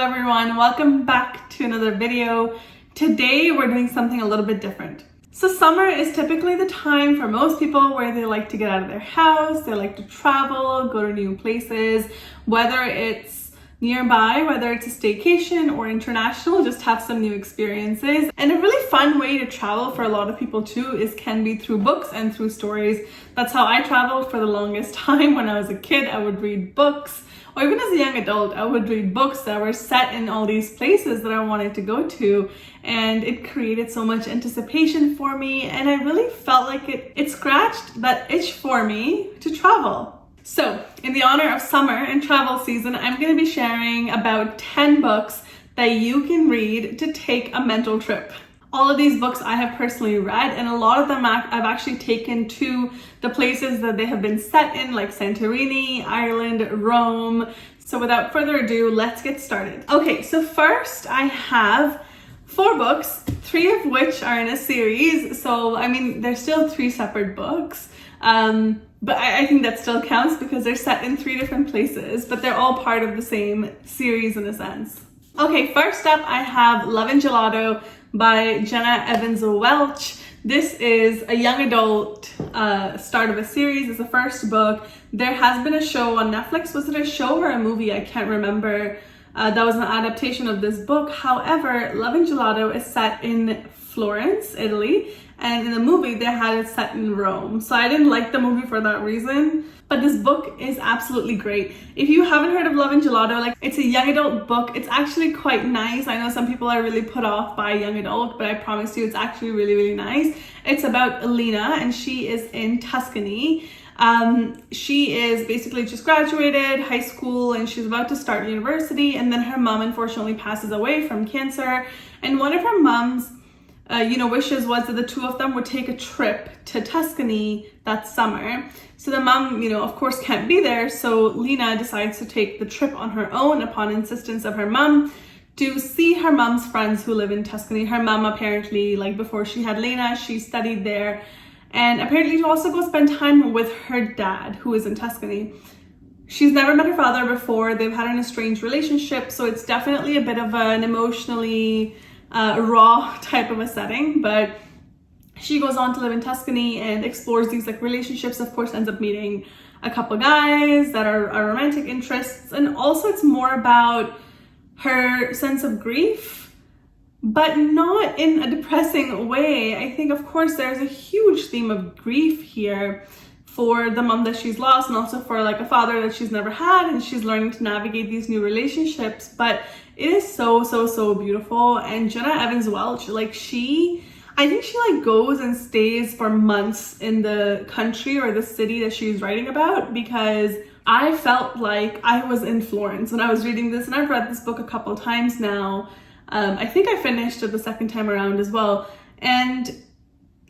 everyone, welcome back to another video. Today we're doing something a little bit different. So summer is typically the time for most people where they like to get out of their house, they like to travel, go to new places, whether it's nearby, whether it's a staycation or international, just have some new experiences. And a really fun way to travel for a lot of people too can be through books and through stories. That's how I traveled for the longest time. When I was a kid, I would read books, or even as a young adult, I would read books that were set in all these places that I wanted to go to. And it created so much anticipation for me. And I really felt like it scratched that itch for me to travel. So in the honor of summer and travel season, I'm going to be sharing about 10 books that you can read to take a mental trip. All of these books I have personally read, and a lot of them I've actually taken to the places that they have been set in, like Santorini, Ireland, Rome. So without further ado, let's get started. Okay, so first I have 4 books, 3 of which are in a series. So, I mean, they're still 3 separate books. But I think that still counts because they're set in 3 different places, but they're all part of the same series in a sense. Okay, first up I have Love and Gelato by Jenna Evans Welch. This is a young adult start of a series. It's the first book. There has been a show on Netflix. Was it a show or a movie? I can't remember. That was an adaptation of this book. However, Love and Gelato is set in Florence, Italy, and in the movie they had it set in Rome. So I didn't like the movie for that reason, but this book is absolutely great. If you haven't heard of Love and Gelato, like, it's a young adult book. It's actually quite nice. I know some people are really put off by young adult, but I promise you it's actually really, really nice. It's about Elena, and she is in Tuscany. She is basically just graduated high school and she's about to start university, and then her mom unfortunately passes away from cancer, and one of her mom's wishes was that the two of them would take a trip to Tuscany that summer. So the mom, of course can't be there. So Lena decides to take the trip on her own upon insistence of her mom to see her mom's friends who live in Tuscany. Her mom apparently, like before she had Lena, she studied there. And apparently to also go spend time with her dad who is in Tuscany. She's never met her father before. They've had an estranged relationship. So it's definitely a bit of an emotionally raw type of a setting, but she goes on to live in Tuscany and explores these relationships. Of course, ends up meeting a couple guys that are romantic interests, and also it's more about her sense of grief, but not in a depressing way. I think, of course, there's a huge theme of grief here for the mom that she's lost, and also for a father that she's never had, and she's learning to navigate these new relationships. But it is so beautiful. And Jenna Evans Welch, I think she goes and stays for months in the country or the city that she's writing about, because I felt like I was in Florence when I was reading this, and I've read this book a couple times now. I think I finished it the second time around as well. And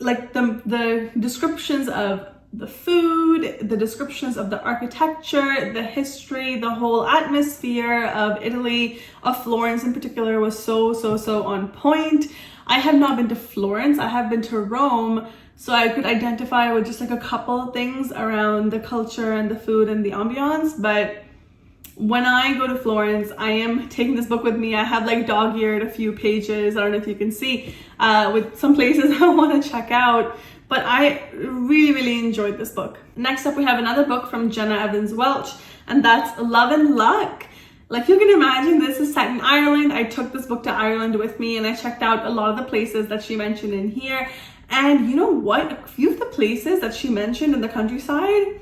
the descriptions of the food, the descriptions of the architecture, the history, the whole atmosphere of Italy, of Florence in particular, was so on point. I have not been to Florence. I have been to Rome, so I could identify with just a couple of things around the culture and the food and the ambiance. But when I go to Florence, I am taking this book with me. I have dog-eared a few pages. I don't know if you can see, with some places I want to check out. But I really enjoyed this book. Next up, we have another book from Jenna Evans Welch, and that's Love and Luck. You can imagine, this is set in Ireland. I took this book to Ireland with me, and I checked out a lot of the places that she mentioned in here. And you know what? A few of the places that she mentioned in the countryside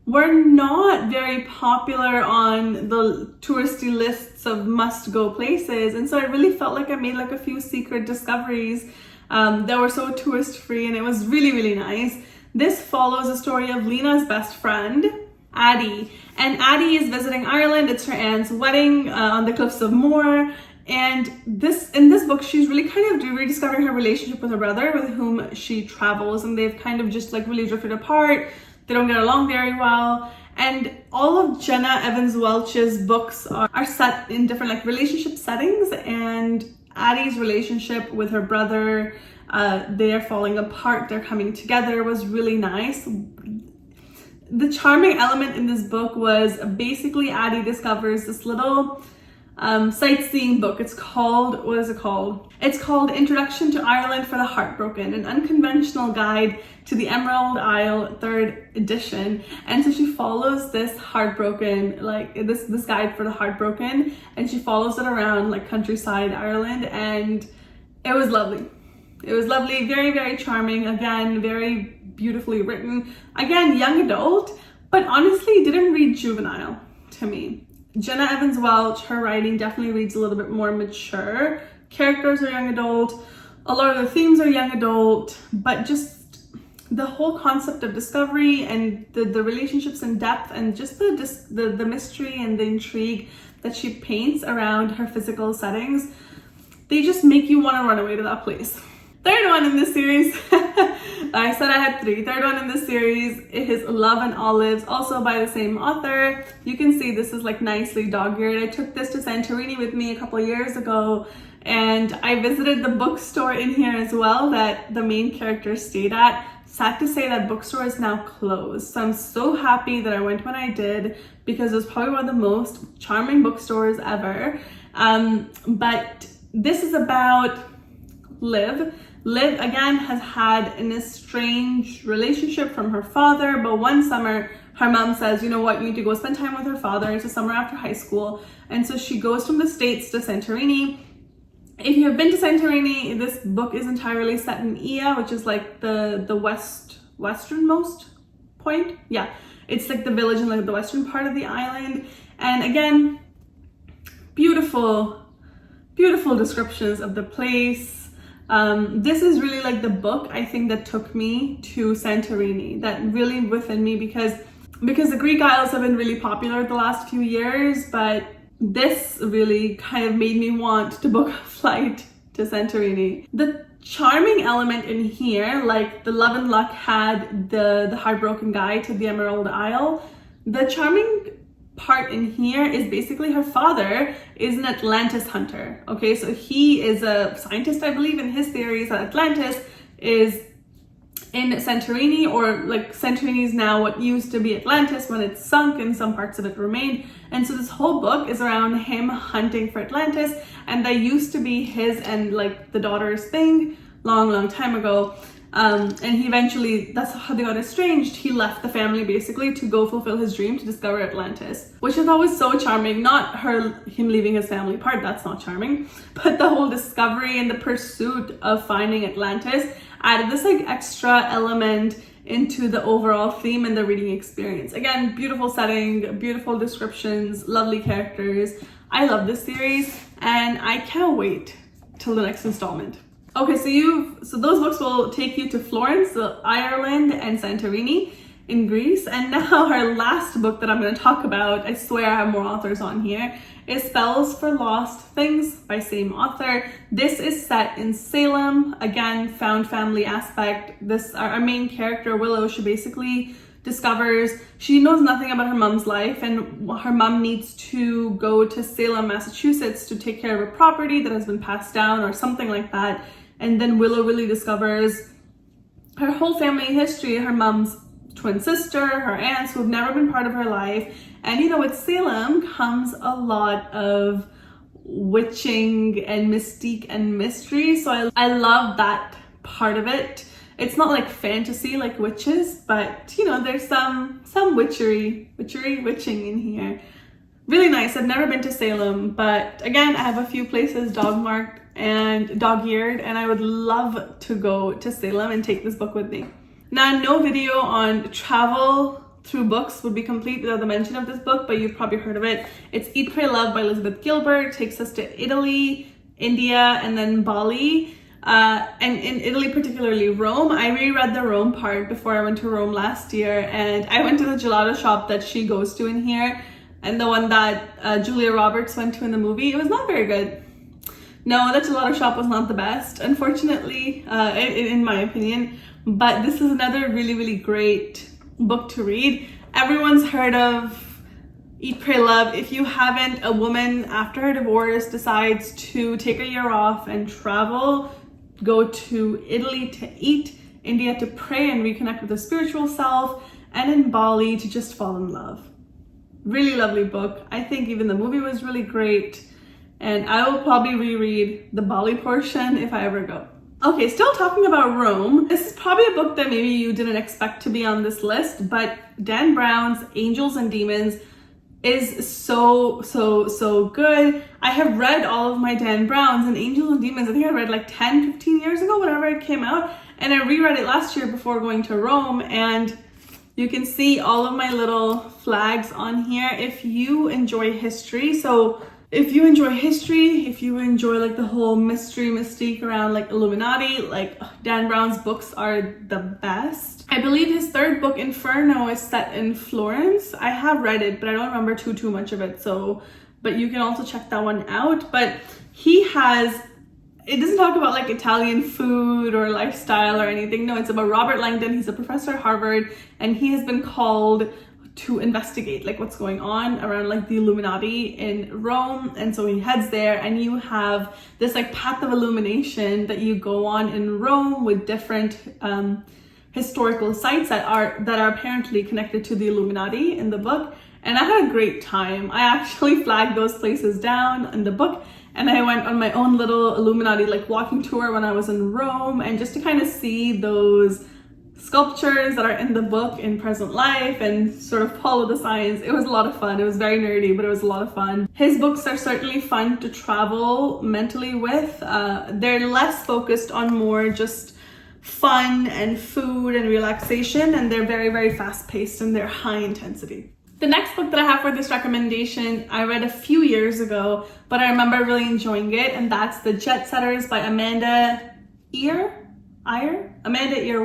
were not very popular on the touristy lists of must-go places. And so I really felt like I made a few secret discoveries that were so tourist-free, and it was really nice. This follows the story of Lena's best friend, Addie. And Addie is visiting Ireland. It's her aunt's wedding on the cliffs of Moher. And in this book, she's really kind of rediscovering her relationship with her brother, with whom she travels. And they've kind of just really drifted apart. They don't get along very well. And all of Jenna Evans Welch's books are set in different relationship settings, and Addie's relationship with her brother, they're falling apart, they're coming together, was really nice. The charming element in this book was basically Addie discovers this little sightseeing book. It's called, what is it called? It's called Introduction to Ireland for the Heartbroken, an unconventional guide to the Emerald Isle, 3rd edition. And so she follows this heartbroken, like this guide for the heartbroken, and she follows it around like countryside Ireland, and it was lovely. It was lovely, very, very charming. Again, very beautifully written. Again, young adult, but honestly didn't read juvenile to me. Jenna Evans Welch, her writing definitely reads a little bit more mature. Characters are young adult. A lot of the themes are young adult, but just the whole concept of discovery and the relationships in depth, and just the mystery and the intrigue that she paints around her physical settings, they just make you want to run away to that place. Third one in this series, I said I had 3. Third one in this series is Love and Olives, also by the same author. You can see this is like nicely dog-eared. I took this to Santorini with me a couple of years ago, and I visited the bookstore in here as well that the main character stayed at. Sad to say that bookstore is now closed. So I'm so happy that I went when I did, because it was probably one of the most charming bookstores ever. But this is about Liv. Liv, again, has had an estranged relationship from her father, but one summer her mom says, you know what, you need to go spend time with her father. It's a summer after high school. And so she goes from the States to Santorini. If you have been to Santorini, this book is entirely set in Ia, which is like the westernmost point. Yeah, it's like the village in like the western part of the island. And again, beautiful, beautiful descriptions of the place. This is really like the book, I think, that took me to Santorini, that really within me, because the Greek Isles have been really popular the last few years, but this really kind of made me want to book a flight to Santorini. The charming element in here, like the Love and Luck had the Heartbroken Guide to the Emerald Isle, the charming part in here is basically her father is an Atlantis hunter. Okay, so he is a scientist, I believe, in his theories that Atlantis is in Santorini, or like Santorini is now what used to be Atlantis when it's sunk and some parts of it remained. And so this whole book is around him hunting for Atlantis, and that used to be his and like the daughter's thing long time ago. And he eventually, that's how they got estranged. He left the family basically to go fulfill his dream to discover Atlantis, which I thought was so charming. Not him leaving his family part, that's not charming, but the whole discovery and the pursuit of finding Atlantis added this like extra element into the overall theme and the reading experience. Again, beautiful setting, beautiful descriptions, lovely characters. I love this series, and I can't wait till the next installment. Okay, so those books will take you to Florence, Ireland, and Santorini in Greece. And now our last book that I'm going to talk about, I swear I have more authors on here, is Spells for Lost Things by same author. This is set in Salem. Again, found family aspect. Our main character, Willow, she basically discovers she knows nothing about her mom's life, and her mom needs to go to Salem, Massachusetts to take care of a property that has been passed down or something like that. And then Willow really discovers her whole family history, her mom's twin sister, her aunts who have never been part of her life. And you know, with Salem comes a lot of witching and mystique and mystery. So I love that part of it. It's not like fantasy like witches, but you know, there's some witching in here. Really nice. I've never been to Salem, but again, I have a few places dog-marked and dog-eared, and I would love to go to Salem and take this book with me. Now, no video on travel through books would be complete without the mention of this book, but you've probably heard of it. It's Eat, Pray, Love by Elizabeth Gilbert. It takes us to Italy, India, and then Bali. And in Italy, particularly Rome. I reread the Rome part before I went to Rome last year, and I went to the gelato shop that she goes to in here, and the one that Julia Roberts went to in the movie. It was not very good. No, that gelato shop was not the best, unfortunately, in my opinion. But this is another really, really great book to read. Everyone's heard of Eat, Pray, Love. If you haven't, a woman after her divorce decides to take a year off and travel, go to Italy to eat, India to pray and reconnect with the spiritual self, and in Bali to just fall in love. Really lovely book. I think even the movie was really great. and I will probably reread the Bali portion if I ever go. Okay, still talking about Rome. This is probably a book that maybe you didn't expect to be on this list, but Dan Brown's Angels and Demons is so good. I have read all of my Dan Browns, and Angels and Demons, I think I read like 10, 15 years ago, whenever it came out. And I reread it last year before going to Rome, and you can see all of my little flags on here. If you enjoy history, if you enjoy like the whole mystery mystique around like Illuminati, like Dan Brown's books are the best. I believe his third book, Inferno, is set in Florence. I have read it, but I don't remember too much of it. But you can also check that one out. But it doesn't talk about like Italian food or lifestyle or anything. No, it's about Robert Langdon. He's a professor at Harvard, and he has been called to investigate like what's going on around like the Illuminati in Rome. And so he heads there, and you have this like path of illumination that you go on in Rome with different historical sites that are apparently connected to the Illuminati in the book. And I had a great time. I actually flagged those places down in the book, and I went on my own little Illuminati like walking tour when I was in Rome, and just to kind of see those sculptures that are in the book in present life and sort of follow the science. It was a lot of fun. It was very nerdy, but it was a lot of fun. His books are certainly fun to travel mentally with. They're less focused on more just fun and food and relaxation, and they're very fast paced and they're high intensity. The next book that I have for this recommendation, I read a few years ago, but I remember really enjoying it, and that's The Jet Setters by Amanda Ear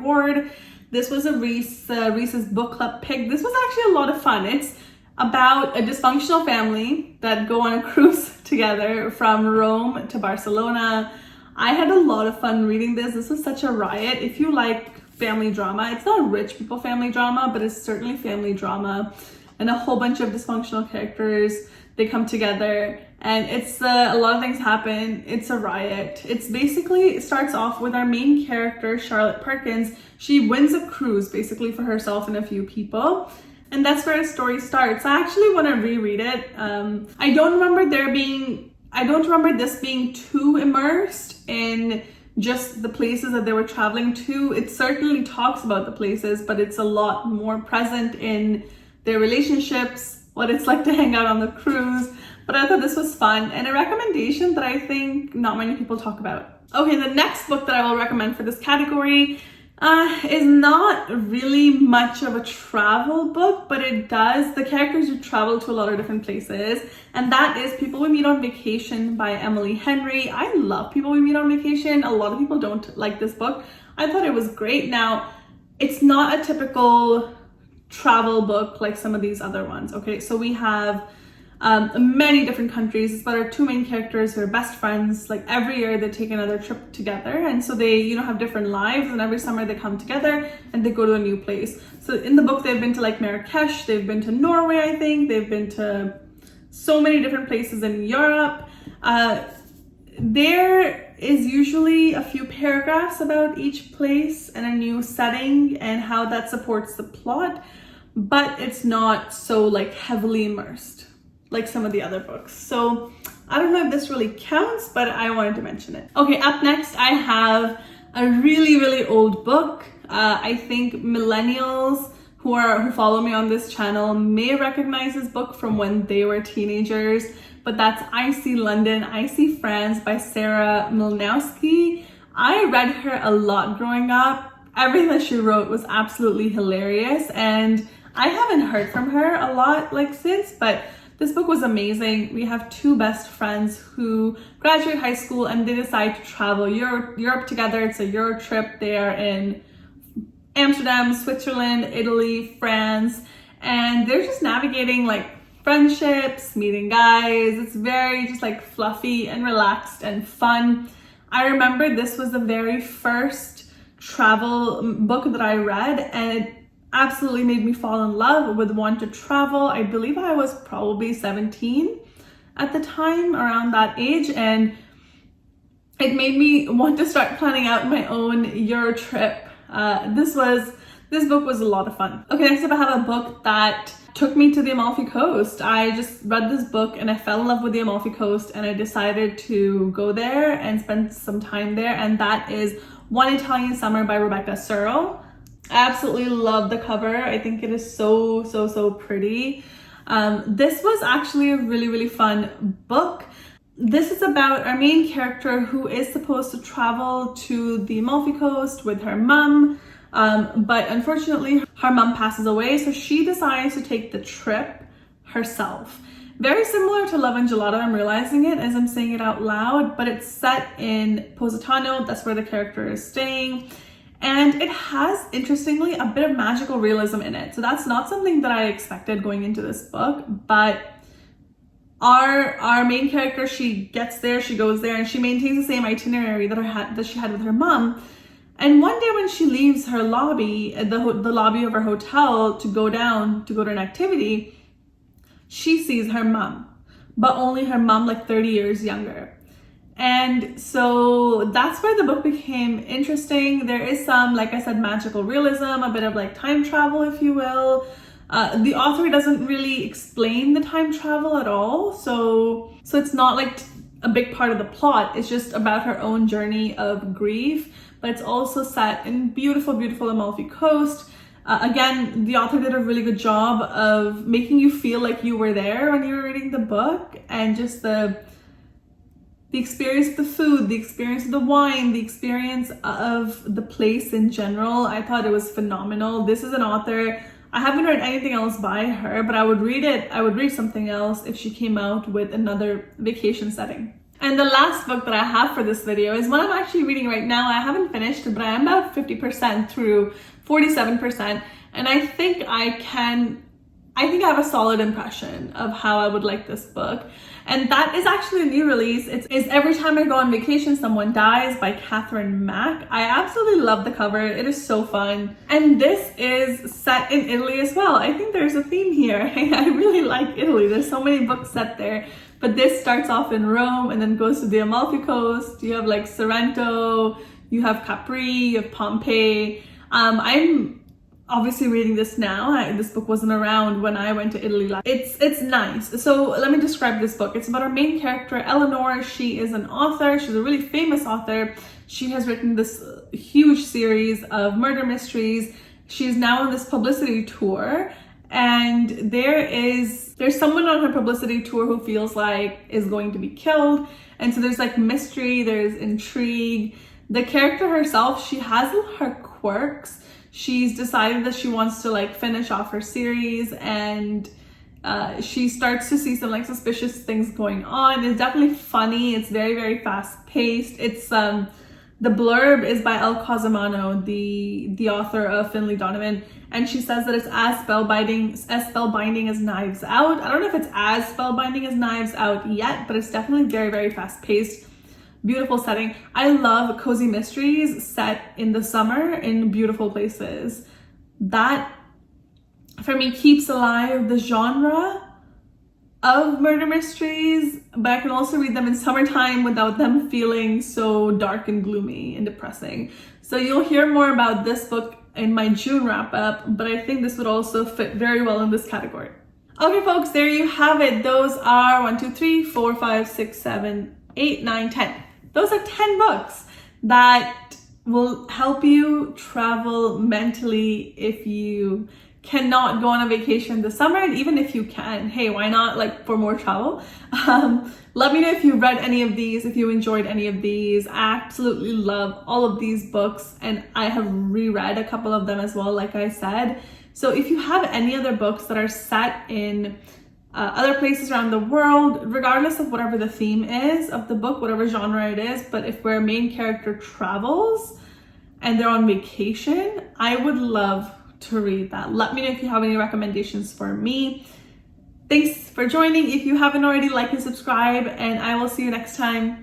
Ward. This was a Reese's book club pick. This was actually a lot of fun. It's about a dysfunctional family that go on a cruise together from Rome to Barcelona. I had a lot of fun reading this. This was such a riot. If you like family drama, it's not rich people family drama, but it's certainly family drama, and a whole bunch of dysfunctional characters. They come together, and it's a lot of things happen. It's a riot. It starts off with our main character, Charlotte Perkins. She wins a cruise basically for herself and a few people, and that's where the story starts. I actually want to reread it. I don't remember this being too immersed in just the places that they were traveling to. It certainly talks about the places, but it's a lot more present in their relationships, what it's like to hang out on the cruise. But I thought this was fun, and a recommendation that I think not many people talk about. Okay, the next book that I will recommend for this category is not really much of a travel book, but the characters do travel to a lot of different places, and that is People We Meet on Vacation by Emily Henry. I love People We Meet on Vacation. A lot of people don't like this book. I thought it was great. Now, it's not a typical travel book like some of these other ones. Okay, so we have many different countries. It's about our two main characters who are best friends. Like every year they take another trip together, and so they have different lives, and every summer they come together and they go to a new place. So in the book they've been to like Marrakesh, they've been to Norway, I think they've been to so many different places in Europe. There is usually a few paragraphs about each place and a new setting and how that supports the plot, but it's not so like heavily immersed like some of the other books. So I don't know if this really counts, but I wanted to mention it. Okay, up next I have a really old book. I think millennials who follow me on this channel may recognize this book from when they were teenagers, but that's I See London, I See France by Sarah Milnowski. I read her a lot growing up. Everything that she wrote was absolutely hilarious, and I haven't heard from her a lot like since, but this book was amazing. We have two best friends who graduate high school and they decide to travel Europe together. It's a Euro trip. They are in Amsterdam, Switzerland, Italy, France, and they're just navigating like friendships, meeting guys. It's very just like fluffy and relaxed and fun. I remember this was the very first travel book that I read, and it absolutely made me fall in love with want to travel. I believe I was probably 17 at the time, around that age, and it made me want to start planning out my own Euro trip. This book was a lot of fun. Okay, next up I have a book that took me to the Amalfi Coast. I just read this book and I fell in love with the Amalfi Coast, and I decided to go there and spend some time there. And that is One Italian Summer by Rebecca Searle. I absolutely love the cover. I think it is so pretty. This was actually a really fun book. This is about our main character who is supposed to travel to the Amalfi Coast with her mom, but unfortunately her mom passes away, so she decides to take the trip herself. Very similar to Love and Gelato, I'm realizing it as I'm saying it out loud, but it's set in Positano. That's where the character is staying. And it has, interestingly, a bit of magical realism in it. So that's not something that I expected going into this book, but our main character, she gets there, she goes there, and she maintains the same itinerary that she had with her mom. And one day when she leaves her lobby, the lobby of her hotel to go down to go to an activity, she sees her mom, but only her mom like 30 years younger. And so that's where the book became interesting. There is some, like I said, magical realism, a bit of like time travel, if you will. The author doesn't really explain the time travel at all. So it's not like a big part of the plot. It's just about her own journey of grief, but it's also set in beautiful Amalfi Coast. Again, the author did a really good job of making you feel like you were there when you were reading the book, and just the experience of the food, the experience of the wine, the experience of the place in general. I thought it was phenomenal. This is an author, I haven't read anything else by her, but I would read something else if she came out with another vacation setting. And the last book that I have for this video is one I'm actually reading right now. I haven't finished it, but I am about 50% through, 47%. And I think I have a solid impression of how I would like this book. And that is actually a new release. It's Every Time I Go on Vacation, Someone Dies by Catherine Mack. I absolutely love the cover. It is so fun. And this is set in Italy as well. I think there's a theme here. I really like Italy. There's so many books set there. But this starts off in Rome and then goes to the Amalfi Coast. You have like Sorrento, you have Capri, you have Pompeii. I'm obviously reading this now. This book wasn't around when I went to Italy. It's nice. So let me describe this book. It's about our main character, Eleanor. She is an author. She's a really famous author. She has written this huge series of murder mysteries. She's now on this publicity tour, and there's someone on her publicity tour who feels like is going to be killed. And so there's like mystery, there's intrigue. The character herself, she has her quirks. She's decided that she wants to like finish off her series, and she starts to see some like suspicious things going on. It's definitely funny. It's very fast paced. It's the blurb is by Elle Cosimano, the author of Finlay Donovan, and she says that it's as spellbinding as Knives Out. I don't know if it's as spellbinding as Knives Out yet, but it's definitely very fast paced. Beautiful setting. I love cozy mysteries set in the summer in beautiful places. That, for me, keeps alive the genre of murder mysteries, but I can also read them in summertime without them feeling so dark and gloomy and depressing. So you'll hear more about this book in my June wrap up, but I think this would also fit very well in this category. Okay folks, there you have it. Those are 1, 2, 3, 4, 5, 6, 7, 8, 9, 10. Those are 10 books that will help you travel mentally if you cannot go on a vacation this summer. And even if you can, hey, why not, like, for more travel? Let me know if you read any of these, if you enjoyed any of these. I absolutely love all of these books, and I have reread a couple of them as well, like I said. So if you have any other books that are set in other places around the world, regardless of whatever the theme is of the book, whatever genre it is, but if where a main character travels and they're on vacation, I would love to read that. Let me know if you have any recommendations for me. Thanks for joining. If you haven't already, like and subscribe, and I will see you next time.